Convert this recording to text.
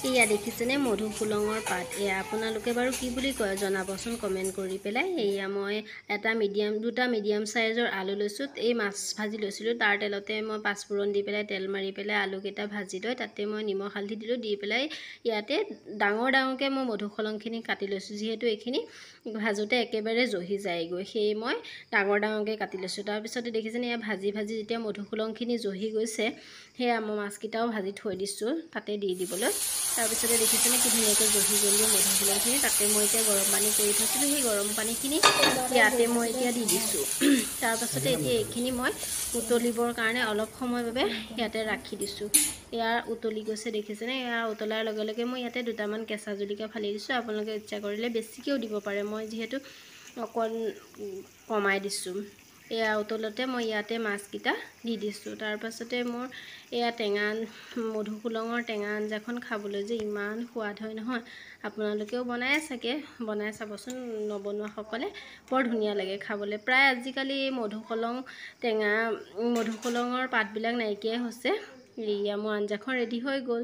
এয়া দেখিছেনে মধুসোলঙৰ পাত। এয়া আপোনালোকে বাৰু কি বুলি কয় জনাবচোন কমেণ্ট কৰি পেলাই। এয়া মই দুটা মিডিয়াম সাইজৰ আলু লৈছোঁ। এই মাছ ভাজি লৈছিলোঁ, তাৰ তেলতে মই পাঁচফোৰণ দি পেলাই তেল মাৰি পেলাই আলুকেইটা ভাজি লৈ তাতে মই নিমখ হালধি দিলোঁ, দি পেলাই ইয়াতে ডাঙৰকৈ মই মধুসোলংখিনি কাটি লৈছোঁ। যিহেতু এইখিনি ভাজোঁতে একেবাৰে জহি যায়গৈ, সেয়ে মই ডাঙৰকৈ কাটি লৈছোঁ। তাৰপিছতে দেখিছেনে এয়া ভাজি যেতিয়া মধুসোলংখিনি জহি গৈছে, সেয়া মই মাছকেইটাও ভাজি থৈ দিছোঁ তাতে দি দিবলৈ। তাৰপিছতে দেখিছেনে কি ধুনীয়াকৈ জহি গ'ল মধুসোলংখিনি। তাতে মই এতিয়া গৰম পানী কৰি থৈছিলোঁ, সেই গৰম পানীখিনি ইয়াতে মই এতিয়া দি দিছোঁ। তাৰপাছতে এতিয়া এইখিনি মই উতলিবৰ কাৰণে অলপ সময়ৰ বাবে ইয়াতে ৰাখি দিছোঁ। ইয়াৰ উতলি গৈছে দেখিছেনে। ইয়াৰ উতলাৰ লগে লগে মই ইয়াতে দুটামান কেঁচা জলকীয়া ফালি দিছোঁ। আপোনালোকে ইচ্ছা কৰিলে বেছিকৈও দিব পাৰে, মই যিহেতু অকণ কমাই দিছোঁ। এয়া উতলতে মই ইয়াতে মাছকেইটা দি দিছোঁ। তাৰপাছতে মোৰ এয়া মধুসোলঙৰ টেঙা আঞ্জাখন খাবলৈ যে ইমান সোৱাদ হয় নহয়, আপোনালোকেও বনাই চাবচোন। নবনোৱাসকলে বৰ ধুনীয়া লাগে খাবলৈ। প্ৰায় আজিকালি মধুসোলঙৰ পাতবিলাক নাইকিয়াই হৈছে। এয়া মোৰ আঞ্জাখন ৰেডি হৈ গ'ল।